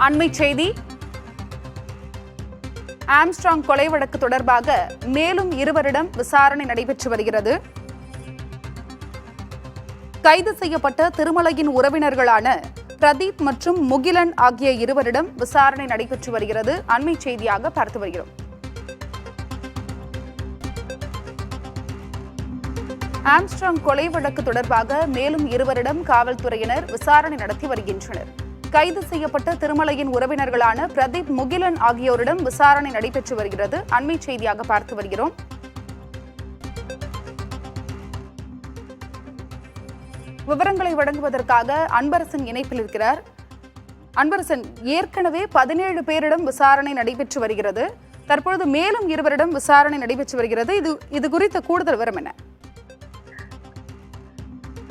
அண்மை செய்தி. ஆம்ஸ்ட்ராங் கொலை வழக்கு தொடர்பாக மேலும் இருவரிடம் விசாரணை நடைபெற்று வருகிறது. கைது செய்யப்பட்ட திருமலையின் உறவினர்களான பிரதீப் மற்றும் முகிலன் ஆகிய இருவரிடம் விசாரணை நடைபெற்று வருகிறது. அண்மை செய்தியாக பார்த்து வருகிறோம். ஆம்ஸ்ட்ராங் கொலை வழக்கு தொடர்பாக மேலும் இருவரிடம் காவல்துறையினர் விசாரணை நடத்தி வருகின்றனர். கைது செய்யப்பட்ட திருமலையின் உறவினர்களான பிரதீப், முகிலன் ஆகியோரிடம் விசாரணை நடைபெற்று வருகிறது. அண்மை செய்தியாக பார்த்து வருகிறோம். விவரங்களை வழங்குவதற்காக அன்பரசன் இணைப்பில் இருக்கிறார். அன்பரசன், ஏற்கனவே 17 பேரிடம் விசாரணை நடைபெற்று வருகிறது. தற்பொழுது மேலும் இருவரிடம் விசாரணை நடைபெற்று வருகிறது. இது குறித்த கூடுதல் விவரம் என்ன?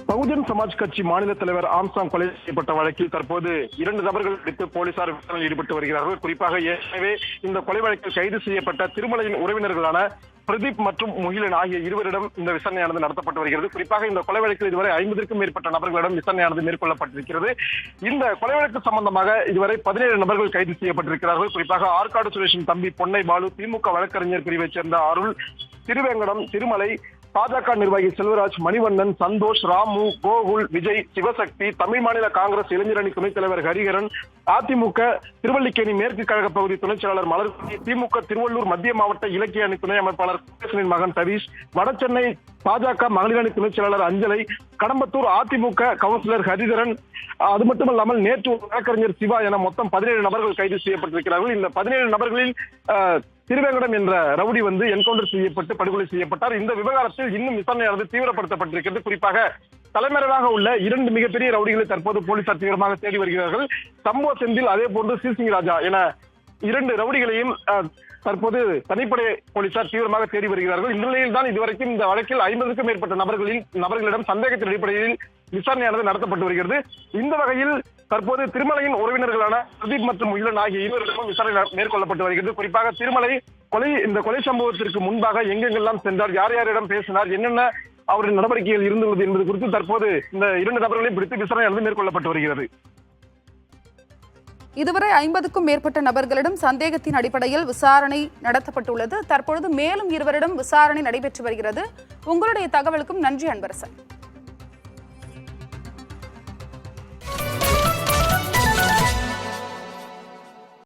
பகுஜன் சமாஜ் கட்சி மாநில தலைவர் ஆம்ஸ்ட்ராங் கொலை செய்யப்பட்ட வழக்கில் தற்போது 2 நபர்கள் குறித்து போலீசார் விசாரணையில் ஈடுபட்டு வருகிறார்கள். குறிப்பாக ஏற்கனவே இந்த கொலை வழக்கில் கைது செய்யப்பட்ட திருமலையின் உறவினர்களான பிரதீப் மற்றும் முகிலன் ஆகிய இருவரிடம் இந்த விசாரணையானது நடத்தப்பட்டு வருகிறது. குறிப்பாக இந்த கொலை வழக்கில் இதுவரை 50க்கும் மேற்பட்ட நபர்களிடம் விசாரணையானது மேற்கொள்ளப்பட்டிருக்கிறது. இந்த கொலை வழக்கு சம்பந்தமாக இதுவரை 17 நபர்கள் கைது செய்யப்பட்டிருக்கிறார்கள். குறிப்பாக ஆற்காடு சுரேஷின் தம்பி பொன்னை பாலு, திமுக வழக்கறிஞர் பிரிவைச் சேர்ந்த அருள், திருவேங்கடம், திருமலை, பாஜக நிர்வாகி செல்வராஜ், மணிவண்ணன், சந்தோஷ், ராமு, கோகுல், விஜய், சிவசக்தி, தமிழ் மாநில காங்கிரஸ் இளைஞரணி துணைத் தலைவர் ஹரிஹரன், அதிமுக திருவல்லிக்கேணி மேற்கு கழக பகுதி துணைச் செயலாளர் மலர்கொடி, திமுக திருவள்ளூர் மத்திய மாவட்ட இலக்கிய அணி துணை அமைப்பாளர் குமரேசனின் மகன் சதீஷ், வடசென்னை பாஜக மகளிர் அணி துணைச் செயலாளர் அஞ்சலை, கடம்பத்தூர் அதிமுக கவுன்சிலர் ஹரிஹரன், அது மட்டுமல்லாமல் நேற்று வழக்கறிஞர் சிவா என மொத்தம் 17 நபர்கள் கைது செய்யப்பட்டிருக்கிறார்கள். இந்த 17 நபர்களில் திருவேங்கடம் என்ற ரவுடி என்கவுண்டர் செய்யப்பட்டு படுகொலை செய்யப்பட்டார். இந்த விவகாரத்தில் இன்னும் விசாரணையானது தீவிரப்படுத்தப்பட்டிருக்கிறது. குறிப்பாக தலைமறைவாக உள்ள 2 மிகப்பெரிய ரவுடிகளை தற்போது போலீசார் தீவிரமாக தேடி வருகிறார்கள். சம்போ செந்தில், அதே போன்று சிசிங் ராஜா என 2 ரவுடிகளையும் தற்போது தனிப்படை போலீசார் தீவிரமாக தேடி வருகிறார்கள். இந்த நிலையில் தான் இதுவரைக்கும் இந்த வழக்கில் 50க்கும் மேற்பட்ட நபர்களிடம் சந்தேகத்தின் அடிப்படையில் விசாரணையானது நடத்தப்பட்டு வருகிறது. இந்த வகையில் தற்போது திருமலையின் உறவினர்களான பிரதீப் மற்றும் முகிலன் ஆகிய இருவரிடமும் விசாரணை மேற்கொள்ளப்பட்டு வருகிறது. குறிப்பாக திருமலை இந்த கொலை சம்பவத்திற்கு முன்பாக எங்கெங்கெல்லாம் சென்றார், யார் யாரிடம் பேசினார், என்னென்ன அவரின் நடவடிக்கைகள் இருந்துள்ளது என்பது குறித்து தற்போது இந்த 2 நபர்களையும் பிடித்து விசாரணை மேற்கொள்ளப்பட்டு வருகிறது. இதுவரை 50க்கும் மேற்பட்ட நபர்களிடம் சந்தேகத்தின் அடிப்படையில் விசாரணை நடத்தப்பட்டுள்ளது. தற்பொழுது மேலும் இருவரிடம் விசாரணை நடைபெற்று வருகிறது. உங்களுடைய தகவலுக்கும் நன்றி அன்பரசன்.